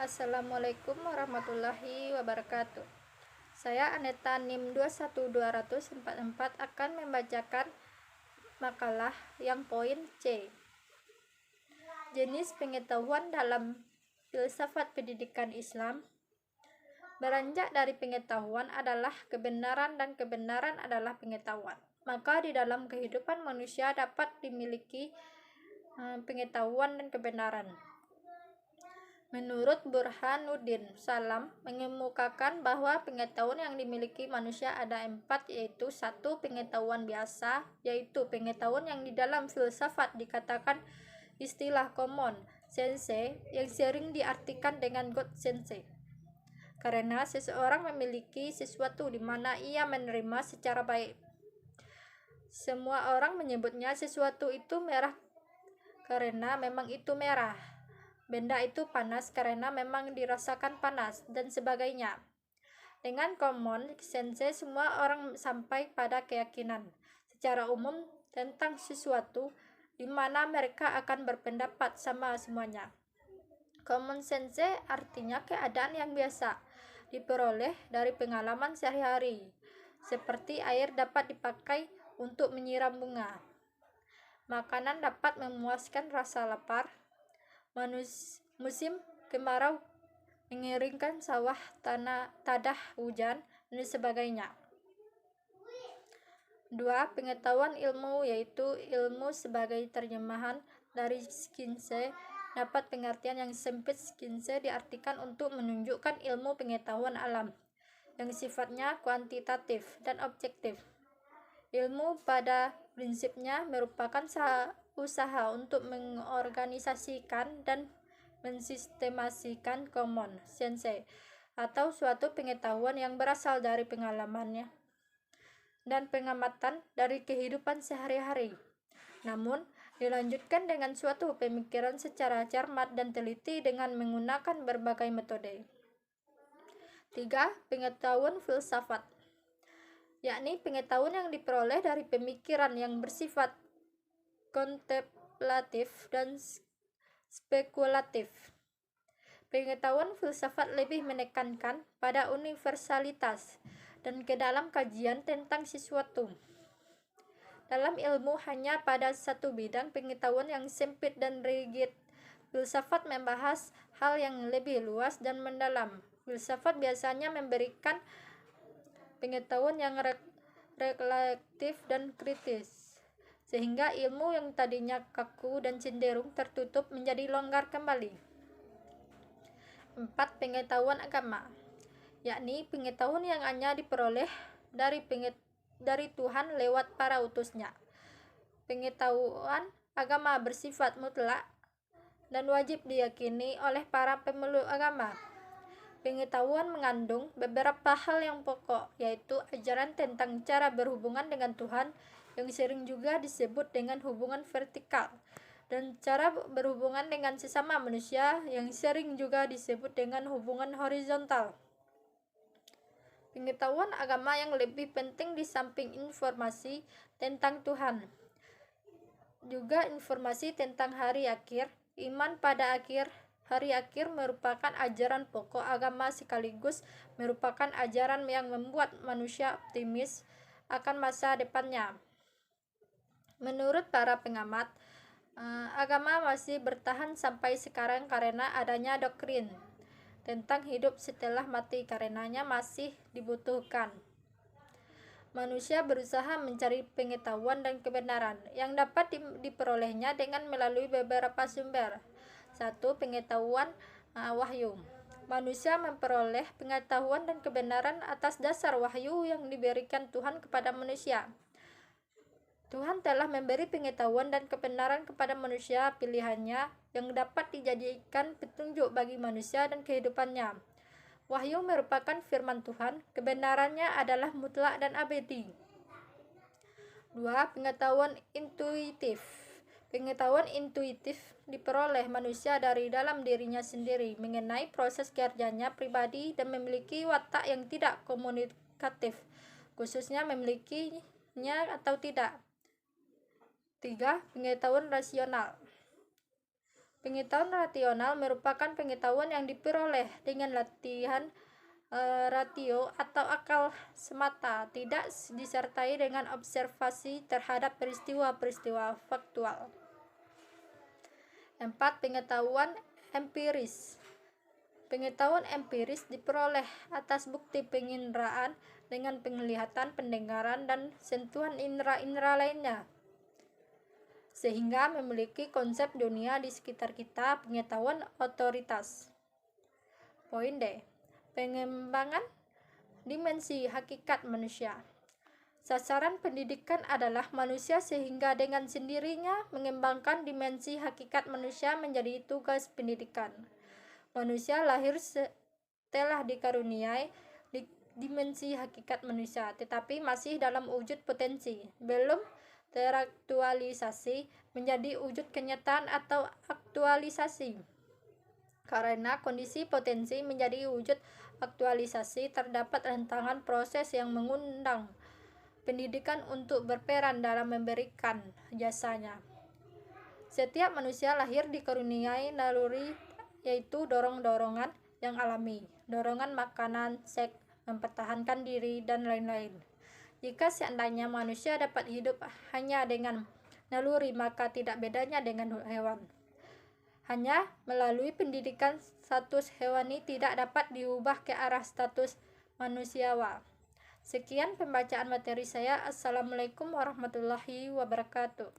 Assalamualaikum warahmatullahi wabarakatuh. Saya Aneta NIM 21244 akan membacakan makalah yang poin C. Jenis pengetahuan dalam filsafat pendidikan Islam. Beranjak dari pengetahuan adalah kebenaran dan kebenaran adalah pengetahuan. Maka di dalam kehidupan manusia dapat dimiliki pengetahuan dan kebenaran. Menurut Burhanuddin Salam mengemukakan bahwa pengetahuan yang dimiliki manusia ada 4, yaitu 1. Pengetahuan biasa, yaitu pengetahuan yang di dalam filsafat dikatakan istilah common sense yang sering diartikan dengan God sense. Karena seseorang memiliki sesuatu di mana ia menerima secara baik. Semua orang menyebutnya sesuatu itu merah karena memang itu merah. Benda itu panas karena memang dirasakan panas, dan sebagainya. Dengan common sense, semua orang sampai pada keyakinan secara umum tentang sesuatu di mana mereka akan berpendapat sama semuanya. Common sense artinya keadaan yang biasa diperoleh dari pengalaman sehari-hari, seperti air dapat dipakai untuk menyiram bunga. Makanan dapat memuaskan rasa lapar. Musim kemarau mengeringkan sawah, tadah hujan, dan sebagainya. 2. Pengetahuan ilmu, yaitu ilmu sebagai terjemahan dari science. Dapat pengertian yang sempit. Science diartikan untuk menunjukkan ilmu pengetahuan alam yang sifatnya kuantitatif dan objektif. Ilmu pada prinsipnya merupakan usaha untuk mengorganisasikan dan mensistemasikan common sense atau suatu pengetahuan yang berasal dari pengalamannya dan pengamatan dari kehidupan sehari-hari, namun dilanjutkan dengan suatu pemikiran secara cermat dan teliti dengan menggunakan berbagai metode. 3. Pengetahuan filsafat, yakni pengetahuan yang diperoleh dari pemikiran yang bersifat kontemplatif dan spekulatif. Pengetahuan filsafat lebih menekankan pada universalitas dan ke dalam kajian tentang sesuatu. Dalam ilmu hanya pada satu bidang pengetahuan yang sempit dan rigid. Filsafat membahas hal yang lebih luas dan mendalam. Filsafat biasanya memberikan pengetahuan yang reflektif dan kritis, sehingga ilmu yang tadinya kaku dan cenderung tertutup menjadi longgar kembali. 4. Pengetahuan agama, yakni pengetahuan yang hanya diperoleh dari Tuhan lewat para utusnya. Pengetahuan agama bersifat mutlak dan wajib diyakini oleh para pemeluk agama. Pengetahuan mengandung beberapa hal yang pokok, yaitu ajaran tentang cara berhubungan dengan Tuhan yang sering juga disebut dengan hubungan vertikal, dan cara berhubungan dengan sesama manusia yang sering juga disebut dengan hubungan horizontal. Pengetahuan agama yang lebih penting di samping informasi tentang Tuhan, juga informasi tentang hari akhir. Iman pada hari akhir merupakan ajaran pokok agama sekaligus merupakan ajaran yang membuat manusia optimis akan masa depannya. Menurut para pengamat, agama masih bertahan sampai sekarang karena adanya doktrin tentang hidup setelah mati, karenanya masih dibutuhkan. Manusia berusaha mencari pengetahuan dan kebenaran yang dapat diperolehnya dengan melalui beberapa sumber. 1. Pengetahuan wahyu. Manusia memperoleh pengetahuan dan kebenaran atas dasar wahyu yang diberikan Tuhan kepada manusia. Tuhan telah memberi pengetahuan dan kebenaran kepada manusia pilihannya yang dapat dijadikan petunjuk bagi manusia dan kehidupannya. Wahyu merupakan firman Tuhan, kebenarannya adalah mutlak dan abadi. 2. Pengetahuan intuitif. Pengetahuan intuitif diperoleh manusia dari dalam dirinya sendiri mengenai proses kerjanya pribadi dan memiliki watak yang tidak komunikatif, khususnya memilikinya atau tidak. 3. Pengetahuan rasional. Pengetahuan rasional merupakan pengetahuan yang diperoleh dengan latihan ratio atau akal semata, tidak disertai dengan observasi terhadap peristiwa-peristiwa faktual. 4. Pengetahuan empiris. Pengetahuan empiris diperoleh atas bukti penginderaan dengan penglihatan, pendengaran, dan sentuhan indera-indera lainnya, sehingga memiliki konsep dunia di sekitar kita. Pengetahuan otoritas. Poin D. Pengembangan dimensi hakikat manusia. Sasaran pendidikan adalah manusia, sehingga dengan sendirinya mengembangkan dimensi hakikat manusia menjadi tugas pendidikan. Manusia lahir telah dikaruniai dimensi hakikat manusia, tetapi masih dalam wujud potensi, belum teraktualisasi menjadi wujud kenyataan atau aktualisasi. Karena kondisi potensi menjadi wujud aktualisasi, terdapat rentangan proses yang mengundang pendidikan untuk berperan dalam memberikan jasanya. Setiap manusia lahir dikaruniai naluri, yaitu dorong-dorongan yang alami, dorongan makanan, seks, mempertahankan diri, dan lain-lain. Jika seandainya manusia dapat hidup hanya dengan naluri, maka tidak bedanya dengan hewan. Hanya melalui pendidikan status hewani tidak dapat diubah ke arah status manusiawa. Sekian pembacaan materi saya. Assalamualaikum warahmatullahi wabarakatuh.